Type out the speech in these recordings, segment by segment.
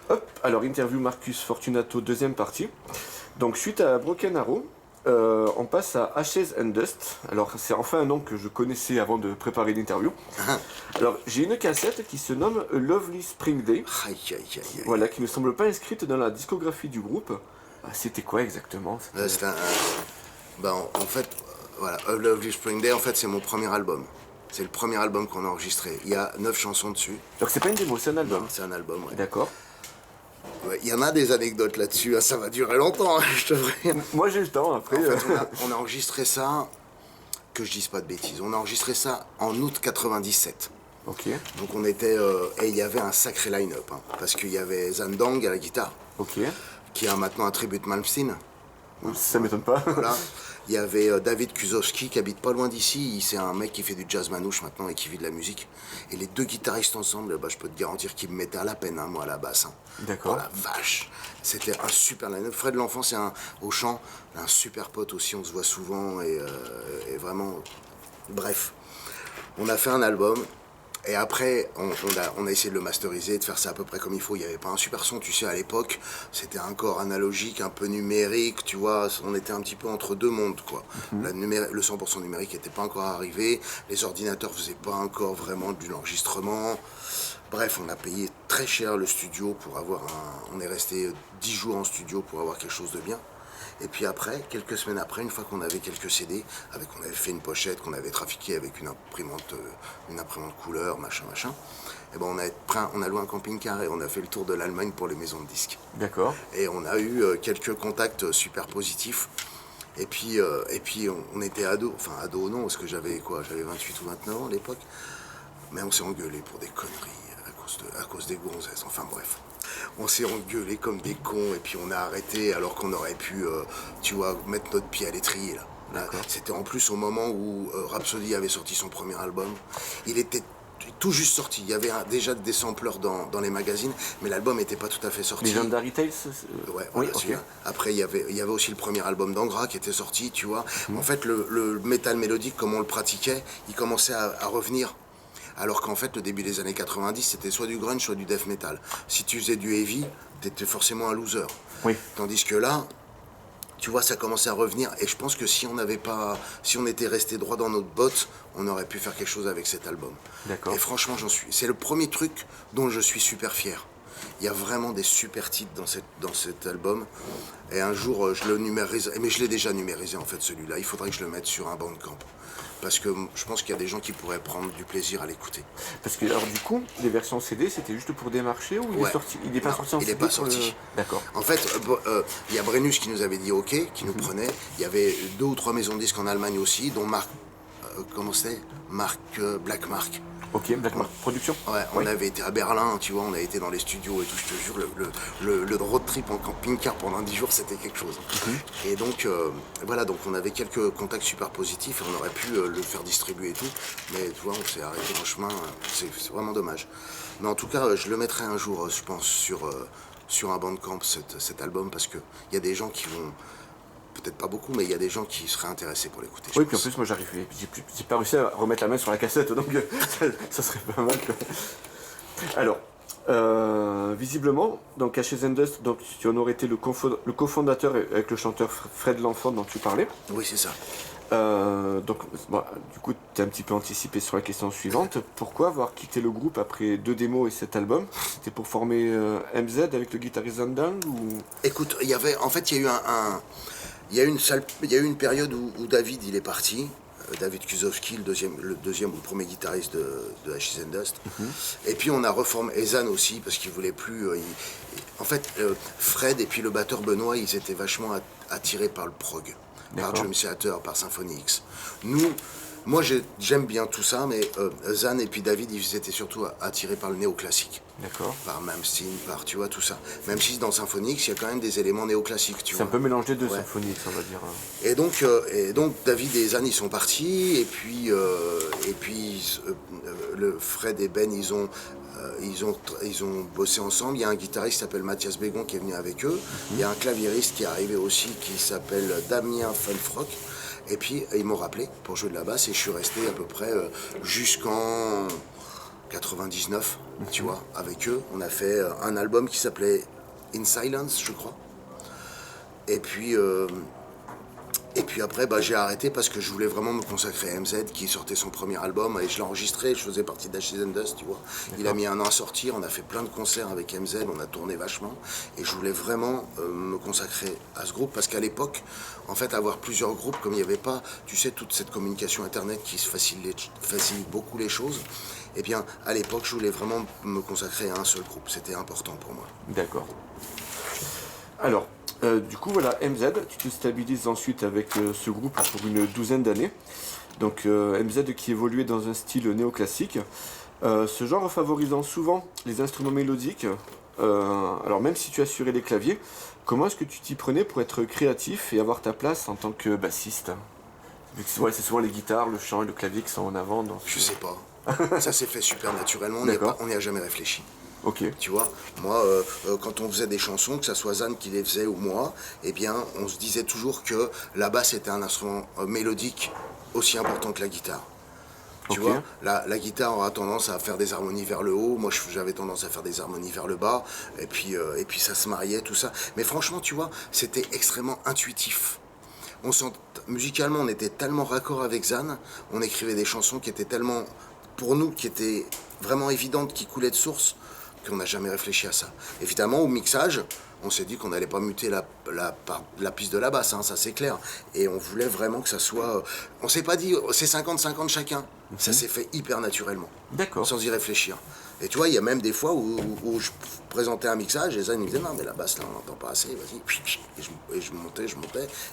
Hop, alors interview Marcus Fortunato, deuxième partie. Donc suite à Broken Arrow, on passe à Ashes and Dust. Alors c'est enfin un nom que je connaissais avant de préparer l'interview. Alors j'ai une cassette qui se nomme A Lovely Spring Day. Aïe, aïe, aïe, aïe. Voilà, qui ne semble pas inscrite dans la discographie du groupe. C'était quoi exactement? C'est en fait, voilà, A Lovely Spring Day, en fait, c'est mon premier album. C'est le premier album qu'on a enregistré. Il y a 9 chansons dessus. Donc c'est pas une démo, c'est un album. Non, c'est un album, ouais. D'accord. Ouais, il y en a des anecdotes là-dessus, hein, ça va durer longtemps, hein, je te préviens. Moi j'ai le temps après. En fait, on a enregistré ça, que je dise pas de bêtises, on a enregistré ça en août 97. Ok, Donc on était, et il y avait un sacré line-up, hein, parce qu'il y avait Zandang à la guitare, ok. qui a maintenant un tribut de Malmsteen. Ça m'étonne pas. Voilà. Il y avait David Kuzowski qui habite pas loin d'ici. C'est un mec qui fait du jazz manouche maintenant et qui vit de la musique. Et les deux guitaristes ensemble, je peux te garantir qu'ils me mettaient à la peine, hein, moi, à la basse. Hein. D'accord. Oh la vache. C'était un super line-up. Fred L'Enfant, c'est au chant, un super pote aussi. On se voit souvent et vraiment. Bref, on a fait un album. Et après, on a essayé de le masteriser, de faire ça à peu près comme il faut. Il n'y avait pas un super son, tu sais, à l'époque. C'était encore analogique, un peu numérique, tu vois. On était un petit peu entre deux mondes, quoi. Le 100% numérique n'était pas encore arrivé. Les ordinateurs ne faisaient pas encore vraiment de l'enregistrement. Bref, on a payé très cher le studio pour avoir On est resté 10 jours en studio pour avoir quelque chose de bien. Et puis après, quelques semaines après, une fois qu'on avait quelques CD, on avait fait une pochette, qu'on avait trafiquée avec une imprimante couleur, machin, et ben on a loué un camping-car et on a fait le tour de l'Allemagne pour les maisons de disques. D'accord. Et on a eu quelques contacts super positifs. Et puis on était ados, enfin ados non, parce que j'avais 28 ou 29 ans à l'époque. Mais on s'est engueulé pour des conneries à cause des gonzesses, enfin bref. On s'est engueulé comme des cons et puis on a arrêté alors qu'on aurait pu, tu vois, mettre notre pied à l'étrier là. C'était en plus au moment où Rhapsody avait sorti son premier album. Il était tout juste sorti. Il y avait déjà des sampleurs dans les magazines, mais l'album n'était pas tout à fait sorti. Legendary Tales. Ouais, Oui, voilà, ok. Après, il y avait aussi le premier album d'Angra qui était sorti, tu vois. En fait, le métal mélodique, comme on le pratiquait, il commençait à revenir. Alors qu'en fait, le début des années 90, c'était soit du grunge, soit du death metal. Si tu faisais du heavy, t'étais forcément un loser. Oui. Tandis que là, tu vois, ça commençait à revenir. Et je pense que si on était resté droit dans notre botte, on aurait pu faire quelque chose avec cet album. D'accord. Et franchement, c'est le premier truc dont je suis super fier. Il y a vraiment des super titres dans cet album. Et un jour, je le numérise. Mais je l'ai déjà numérisé, en fait, celui-là. Il faudrait que je le mette sur un Bandcamp. Parce que je pense qu'il y a des gens qui pourraient prendre du plaisir à l'écouter. Parce que, alors du coup, les versions CD, c'était juste pour démarcher ou il est sorti? Il n'est pas sorti en CD? Il n'est pas sorti. D'accord. En fait, il y a Brennus qui nous avait dit OK, qui nous prenait. Il y avait 2 ou 3 maisons de disques en Allemagne aussi, dont Marc. Comment c'est Black Mark. Ok, Black Mark Production. Ouais, on avait été à Berlin, tu vois, on a été dans les studios et tout, je te jure, le road trip en camping-car pendant 10 jours, c'était quelque chose. Et donc, voilà, donc on avait quelques contacts super positifs et on aurait pu le faire distribuer et tout, mais tu vois, on s'est arrêté en chemin, c'est vraiment dommage. Mais en tout cas, je le mettrai un jour, je pense, sur un Bandcamp, cet album, parce qu'il y a des gens qui vont... Peut-être pas beaucoup, mais il y a des gens qui seraient intéressés pour l'écouter. Oui, puis en plus, moi j'ai pas réussi à remettre la main sur la cassette, donc ça serait pas mal. Alors, visiblement, donc Ashes and Dust, donc tu en aurais été le cofondateur avec le chanteur Fred L'Enfant dont tu parlais. Oui, c'est ça. Donc, bon, du coup, tu as un petit peu anticipé sur la question suivante. Pourquoi avoir quitté le groupe après 2 démos et cet album? C'était pour former MZ avec le guitariste Zandang ou... Écoute, il y a eu une période où David il est parti, David Kuzowski, le deuxième ou le premier guitariste de Ashes and Dust. Et puis on a reformé Ezan aussi parce qu'il voulait plus. En fait, Fred et puis le batteur Benoît, ils étaient vachement attirés par le prog, par Dream Theater, par Symphony X. Moi j'aime bien tout ça, mais Zan et puis David, ils étaient surtout attirés par le néoclassique. D'accord. Par Malmsteen, tu vois, tout ça. Même si dans Symphony X, il y a quand même des éléments néoclassiques, tu vois. C'est un peu mélangé de Symphony X, on va dire. Et donc David et Zan, ils sont partis, et puis le Fred et Ben, ils ont bossé ensemble. Il y a un guitariste qui s'appelle Mathias Bégon qui est venu avec eux. Il y a un claviériste qui est arrivé aussi qui s'appelle Damien Funfrock. Et puis ils m'ont rappelé pour jouer de la basse et je suis resté à peu près jusqu'en 99, tu vois, avec eux. On a fait un album qui s'appelait In Silence, je crois. Et puis, après, j'ai arrêté parce que je voulais vraiment me consacrer à MZ qui sortait son premier album et je l'ai enregistré, je faisais partie d'Ashes and Dust, tu vois. Il a mis 1 an à sortir, on a fait plein de concerts avec MZ, on a tourné vachement et je voulais vraiment me consacrer à ce groupe parce qu'à l'époque, en fait, avoir plusieurs groupes, comme il n'y avait pas, tu sais, toute cette communication internet qui facilite beaucoup les choses, eh bien, à l'époque, je voulais vraiment me consacrer à un seul groupe, c'était important pour moi. D'accord. Alors, du coup, voilà, MZ, tu te stabilises ensuite avec ce groupe pour une douzaine d'années. Donc, MZ qui évoluait dans un style néoclassique. Ce genre favorisant souvent les instruments mélodiques. Alors, même si tu assurais les claviers, comment est-ce que tu t'y prenais pour être créatif et avoir ta place en tant que bassiste? Vu que c'est souvent les guitares, le chant et le clavier qui sont en avant. Je sais pas. Ça s'est fait super naturellement, on n'y a jamais réfléchi. Ok. Tu vois, moi, quand on faisait des chansons, que ça soit Zan qui les faisait ou moi, eh bien, on se disait toujours que la basse était un instrument mélodique aussi important que la guitare. Tu vois, la guitare aura tendance à faire des harmonies vers le haut, moi j'avais tendance à faire des harmonies vers le bas, et puis ça se mariait, tout ça. Mais franchement, tu vois, c'était extrêmement intuitif. Musicalement, on était tellement raccord avec Zan, on écrivait des chansons qui étaient tellement, pour nous, qui étaient vraiment évidentes, qui coulaient de source, qu'on n'a jamais réfléchi à ça. Évidemment, au mixage, on s'est dit qu'on n'allait pas muter la piste de la basse, hein, ça c'est clair. Et on voulait vraiment que ça soit... on s'est pas dit, c'est 50-50 chacun. Ça s'est fait hyper naturellement. D'accord. Sans y réfléchir. Et tu vois, il y a même des fois où je présentais un mixage et Zan me disait non mais la basse là on n'entend pas assez, vas-y. Et je montais.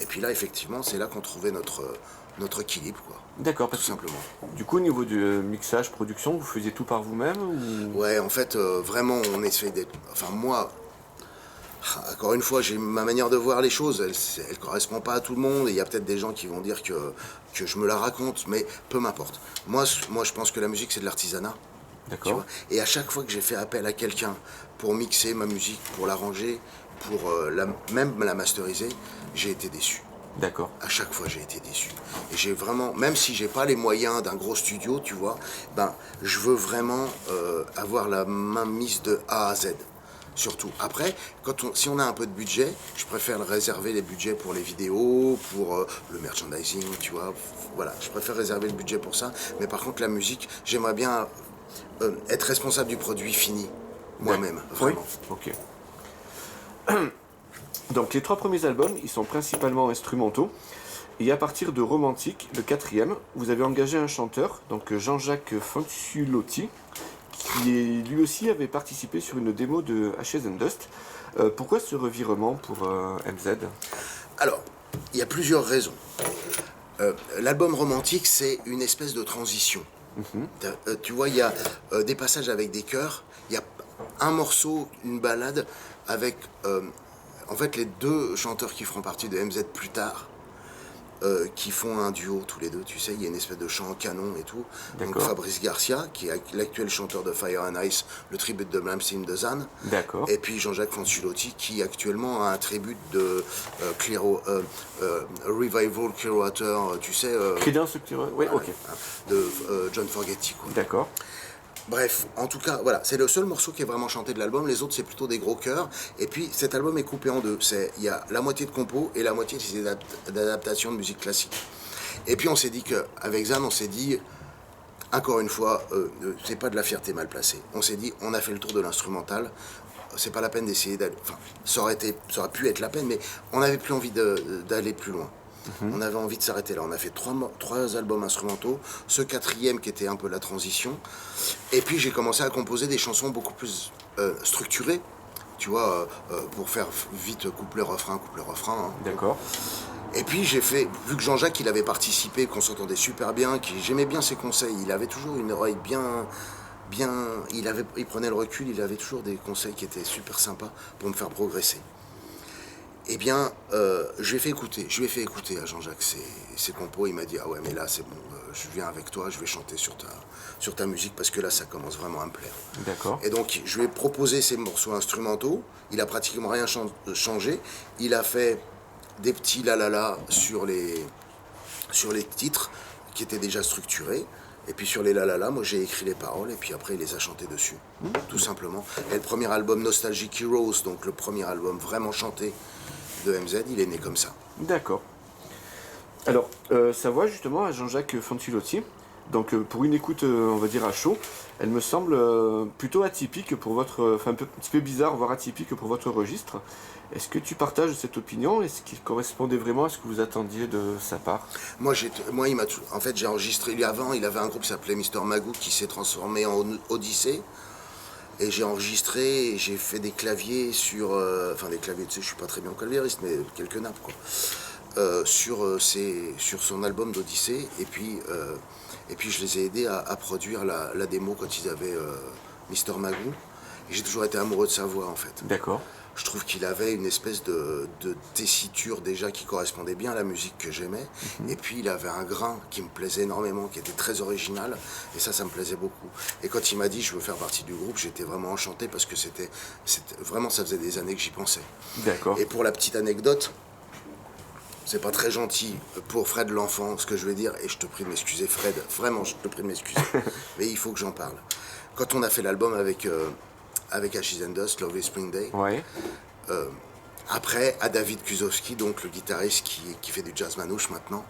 Et puis là effectivement c'est là qu'on trouvait notre équilibre quoi. D'accord, tout simplement. Du coup au niveau du mixage, production, vous faisiez tout par vous-même ou... Ouais, en fait vraiment on essaie d'être... Enfin moi, encore une fois, j'ai ma manière de voir les choses, elle correspond pas à tout le monde et il y a peut-être des gens qui vont dire que je me la raconte, mais peu m'importe. Moi je pense que la musique c'est de l'artisanat. D'accord. Et à chaque fois que j'ai fait appel à quelqu'un pour mixer ma musique, pour l'arranger, pour même la masteriser, j'ai été déçu. D'accord. À chaque fois, j'ai été déçu. Et j'ai vraiment, même si j'ai pas les moyens d'un gros studio, tu vois, je veux vraiment avoir la main mise de A à Z. Surtout. Après, si on a un peu de budget, je préfère réserver les budgets pour les vidéos, pour le merchandising, tu vois. Voilà, je préfère réserver le budget pour ça. Mais par contre, la musique, j'aimerais bien être responsable du produit fini, moi-même, vraiment. Oui. Ok. Donc les 3 premiers albums, ils sont principalement instrumentaux. Et à partir de Romantique, le 4e, vous avez engagé un chanteur, donc Jean-Jacques Fanciulotti, qui lui aussi avait participé sur une démo de Ashes and Dust. Pourquoi ce revirement pour MZ? Alors, il y a plusieurs raisons. L'album Romantique, c'est une espèce de transition. Tu vois, il y a des passages avec des chœurs, il y a un morceau, une ballade avec en fait les 2 chanteurs qui feront partie de MZ plus tard, qui font un duo tous les deux, tu sais, il y a une espèce de chant en canon et tout. Donc Fabrice Garcia, qui est l'actuel chanteur de Fire and Ice, le tribute de Malmsteen de Zan. D'accord. Et puis Jean-Jacques Fanciulotti, qui actuellement a un tribute de Revival Clearwater, tu sais. Creedence Clearwater, oui, ok. De John Fogerty, quoi. D'accord. Bref, en tout cas, voilà, c'est le seul morceau qui est vraiment chanté de l'album, les autres c'est plutôt des gros chœurs, et puis cet album est coupé en 2, il y a la moitié de compos et la moitié d'adaptation de musique classique. Et puis on s'est dit qu'avec Zan, on s'est dit, encore une fois, c'est pas de la fierté mal placée, on s'est dit, on a fait le tour de l'instrumental, c'est pas la peine d'essayer d'aller, enfin, ça aurait pu être la peine, mais on n'avait plus envie d'aller plus loin. On avait envie de s'arrêter là. On a fait 3 albums instrumentaux, ce 4e qui était un peu la transition. Et puis j'ai commencé à composer des chansons beaucoup plus structurées, tu vois, pour faire vite couplet-refrain. Hein. D'accord. Et puis j'ai fait, vu que Jean-Jacques il avait participé, qu'on s'entendait super bien, j'aimais bien ses conseils, il avait toujours une oreille bien, il prenait le recul, il avait toujours des conseils qui étaient super sympas pour me faire progresser. Eh bien, je lui ai fait écouter à Jean-Jacques ses compos. Il m'a dit, ah ouais, mais là, c'est bon, je viens avec toi, je vais chanter sur ta musique, parce que là, ça commence vraiment à me plaire. D'accord. Et donc, je lui ai proposé ces morceaux instrumentaux. Il a pratiquement rien changé. Il a fait des petits la sur les titres, qui étaient déjà structurés. Et puis sur les La La La, moi j'ai écrit les paroles et puis après il les a chantés dessus, tout simplement. Et le premier album Nostalgic Heroes, donc le premier album vraiment chanté de MZ, il est né comme ça. D'accord. Alors, sa voix justement à Jean-Jacques Fantilotti, donc pour une écoute, on va dire à chaud, elle me semble plutôt atypique pour votre, enfin un petit peu bizarre, voire atypique pour votre registre. Est-ce que tu partages cette opinion? Est-ce qu'il correspondait vraiment à ce que vous attendiez de sa part? Moi, en fait, j'ai enregistré. Avant, il avait un groupe qui s'appelait Mister Magoo qui s'est transformé en Odyssey. Et j'ai enregistré et j'ai fait des claviers sur. Enfin, des claviers, tu sais, je suis pas très bien claviériste, mais quelques nappes, quoi. Sur son album d'Odyssée. Et puis, je les ai aidés à produire la démo quand ils avaient Mister Magoo. Et j'ai toujours été amoureux de sa voix, en fait. D'accord. Je trouve qu'il avait une espèce de tessiture déjà qui correspondait bien à la musique que j'aimais. Et puis il avait un grain qui me plaisait énormément, qui était très original. Et ça me plaisait beaucoup. Et quand il m'a dit je veux faire partie du groupe, j'étais vraiment enchanté parce que c'était vraiment, ça faisait des années que j'y pensais. D'accord. Et pour la petite anecdote, c'est pas très gentil pour Fred l'enfant ce que je vais dire. Et je te prie de m'excuser Fred, vraiment je te prie de m'excuser. Mais il faut que j'en parle. Quand on a fait l'album avec Ashes and Dust, Lovely Spring Day. Ouais. Après, à David Kuzowski, donc le guitariste qui fait du jazz manouche maintenant,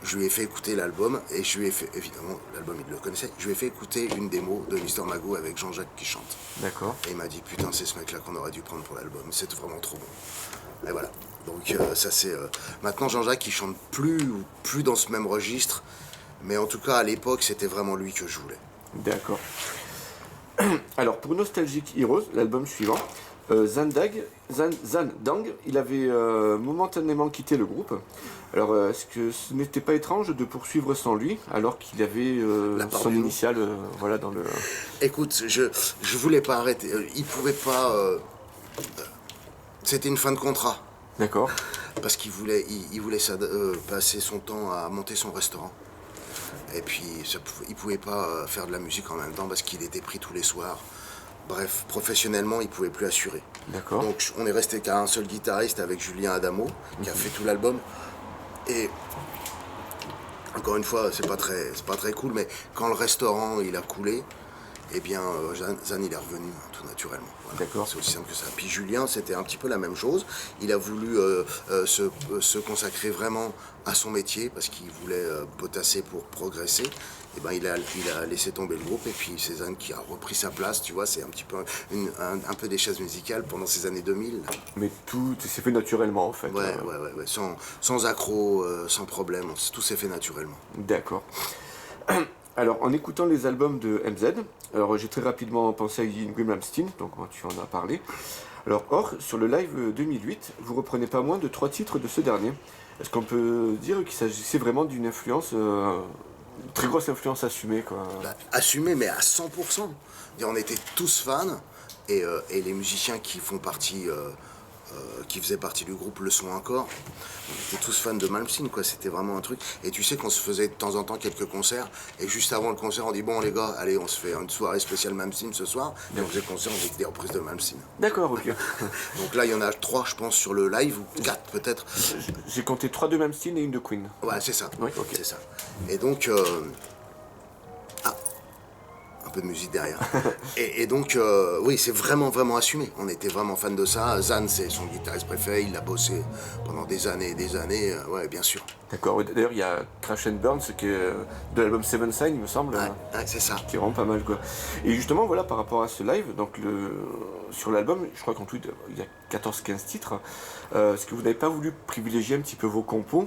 je lui ai fait écouter l'album et je lui ai fait, évidemment, l'album il le connaissait, je lui ai fait écouter une démo de Mister Magoo avec Jean-Jacques qui chante. D'accord. Et il m'a dit putain, c'est ce mec-là qu'on aurait dû prendre pour l'album, c'est vraiment trop bon. Et voilà. Donc ça c'est. Maintenant Jean-Jacques il chante plus dans ce même registre, mais en tout cas à l'époque c'était vraiment lui que je voulais. D'accord. Alors, pour Nostalgic Heroes, l'album suivant, Zan Dang, il avait momentanément quitté le groupe. Alors, est-ce que ce n'était pas étrange de poursuivre sans lui, alors qu'il avait son initiale voilà, dans le... Écoute, je voulais pas arrêter. Il pouvait pas... c'était une fin de contrat. D'accord. Parce qu'il voulait, passer son temps à monter son restaurant. Et puis, il pouvait pas faire de la musique en même temps parce qu'il était pris tous les soirs. Bref, professionnellement, il pouvait plus assurer. D'accord. Donc, on est resté qu'à un seul guitariste avec Julien Adamo, qui a fait tout l'album. Et encore une fois, c'est pas très cool, mais quand le restaurant il a coulé, eh bien, Zan il est revenu tout naturellement. Voilà. D'accord. C'est aussi simple que ça. Puis Julien, c'était un petit peu la même chose. Il a voulu se consacrer vraiment à son métier parce qu'il voulait potasser pour progresser. Et ben, il a laissé tomber le groupe et puis c'est Zan qui a repris sa place. Tu vois, c'est un petit peu un peu des chaises musicales pendant ces années 2000. Mais tout s'est fait naturellement en fait. Ouais. Sans accroc, sans problème. Tout s'est fait naturellement. D'accord. Alors, en écoutant les albums de MZ, alors j'ai très rapidement pensé à Yngwie Malmsteen, donc tu en as parlé. Alors, or, sur le live 2008, vous reprenez pas moins de 3 titres de ce dernier. Est-ce qu'on peut dire qu'il s'agissait vraiment d'une influence, une très grosse influence assumée, quoi? Bah, assumée, mais à 100%. Et on était tous fans, et les musiciens qui faisaient partie du groupe le sont encore. On était tous fans de Malmsteen, quoi. C'était vraiment un truc. Et tu sais qu'on se faisait de temps en temps quelques concerts. Et juste avant le concert, on dit bon les gars, allez, on se fait une soirée spéciale Malmsteen ce soir. Et on faisait le concert, on faisait des reprises de Malmsteen. D'accord, ok. Donc là, il y en a 3, je pense, sur le live, ou 4 peut-être. J'ai compté 3 de Malmsteen et une de Queen. Ouais, c'est ça. Oui, ok. C'est ça. Et donc... peu de musique derrière. et donc, oui, c'est vraiment assumé. On était vraiment fans de ça. Zan, c'est son guitariste préféré. Il l'a bossé pendant des années et des années. Ouais, bien sûr. D'accord. D'ailleurs, il y a Crash and Burn, qui est de l'album Seven Sign, il me semble. Ouais, c'est ça. Qui est vraiment pas mal, quoi. Et justement, voilà, par rapport à ce live, donc sur l'album, je crois qu'en tout, il y a 14-15 titres. Est-ce que vous n'avez pas voulu privilégier un petit peu vos compos,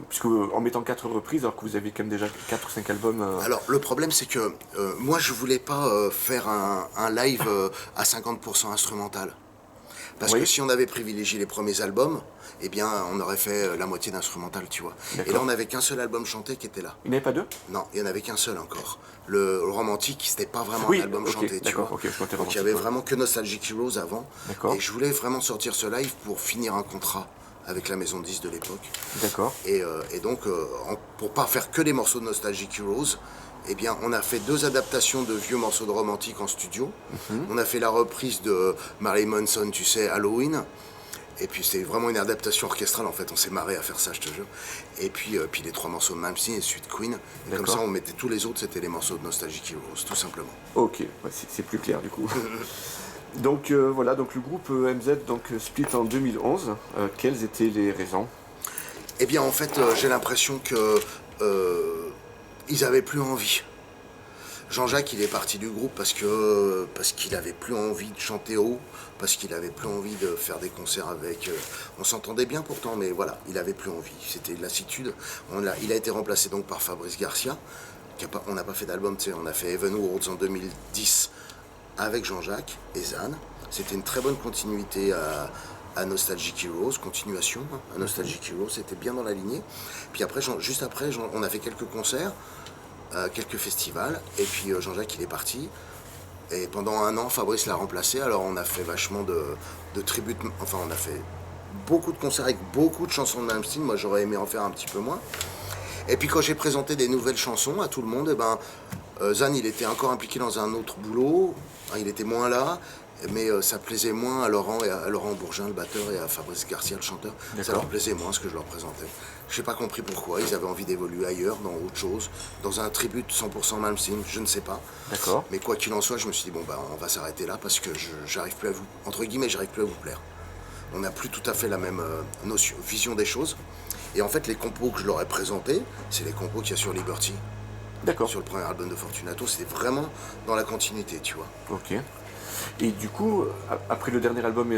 puisque en mettant 4 reprises, alors que vous avez quand même déjà 4 ou 5 albums Alors, le problème, c'est que moi, je voulais pas faire un live à 50% instrumental. Parce que si on avait privilégié les premiers albums, eh bien, on aurait fait la moitié d'instrumental, tu vois. Et là, on n'avait qu'un seul album chanté qui était là. Il n'y en avait pas 2? Non, il n'y en avait qu'un seul encore. Le Romantique, c'était pas vraiment un album chanté, tu vois. Donc, il y avait vraiment que Nostalgic Heroes avant. Et je voulais vraiment sortir ce live pour finir un contrat avec la maison de disques de l'époque. D'accord. Et donc, pour pas faire que les morceaux de Nostalgic Heroes, eh bien, on a fait 2 adaptations de vieux morceaux de Romantique en studio. On a fait la reprise de Marilyn Manson, tu sais, Halloween. Et puis c'était vraiment une adaptation orchestrale en fait, on s'est marré à faire ça, je te jure. Et puis les 3 morceaux de Malmsteen et suite Queen. Et comme ça on mettait tous les autres, c'était les morceaux de Nostalgic Heroes, tout simplement. Ok, ouais, c'est plus clair du coup. Donc voilà, donc le groupe MZ donc, split en 2011. Quelles étaient les raisons? Eh bien en fait j'ai l'impression que ils avaient plus envie. Jean-Jacques, il est parti du groupe parce qu'il avait plus envie de chanter haut, parce qu'il avait plus envie de faire des concerts avec. On s'entendait bien pourtant, mais voilà, il avait plus envie. C'était de lassitude. Il a été remplacé donc par Fabrice Garcia. On n'a pas fait d'album, tu sais, on a fait Even Worlds en 2010 avec Jean-Jacques et Zan. C'était une très bonne continuité à Nostalgic Heroes, continuation à Nostalgic Heroes, c'était bien dans la lignée. Puis après, juste après, on a fait quelques concerts. Quelques festivals, et puis Jean-Jacques il est parti, et pendant 1 an Fabrice l'a remplacé, alors on a fait vachement de tributes, enfin on a fait beaucoup de concerts avec beaucoup de chansons de Malmsteen, moi j'aurais aimé en faire un petit peu moins. Et puis quand j'ai présenté des nouvelles chansons à tout le monde, Zan il était encore impliqué dans un autre boulot, il était moins là, mais ça plaisait moins à Laurent Bourgin, le batteur, et à Fabrice Garcia, le chanteur. Ça leur plaisait moins ce que je leur présentais. Je n'ai pas compris pourquoi, ils avaient envie d'évoluer ailleurs, dans autre chose, dans un tribute 100% Malmsteen, je ne sais pas. D'accord. Mais quoi qu'il en soit, je me suis dit, on va s'arrêter là parce que j'arrive plus à vous, entre guillemets, j'arrive plus à vous plaire. On n'a plus tout à fait la même vision des choses. Et en fait, les compos que je leur ai présentés, c'est les compos qu'il y a sur Liberty. D'accord. Sur le premier album de Fortunato, c'était vraiment dans la continuité, tu vois. Ok. Et du coup, après le dernier album,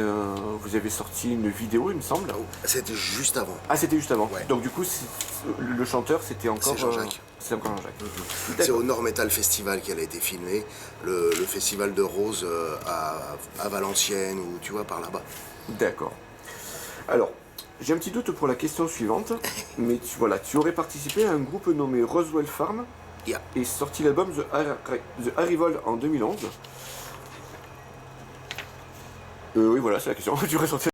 vous avez sorti une vidéo, il me semble. C'était juste avant. Ah, c'était juste avant. Ouais. Donc du coup, le chanteur, c'était encore... C'est Jean-Jacques. C'est encore Jean-Jacques. C'est au Nord Metal Festival qu'elle a été filmée, le festival de Rose à Valenciennes, ou tu vois, par là-bas. D'accord. Alors, j'ai un petit doute pour la question suivante, mais tu aurais participé à un groupe nommé Roswell Farm Yeah. et sorti l'album The Arrival en 2011. Oui, voilà, c'est la question. Tu aurais sorti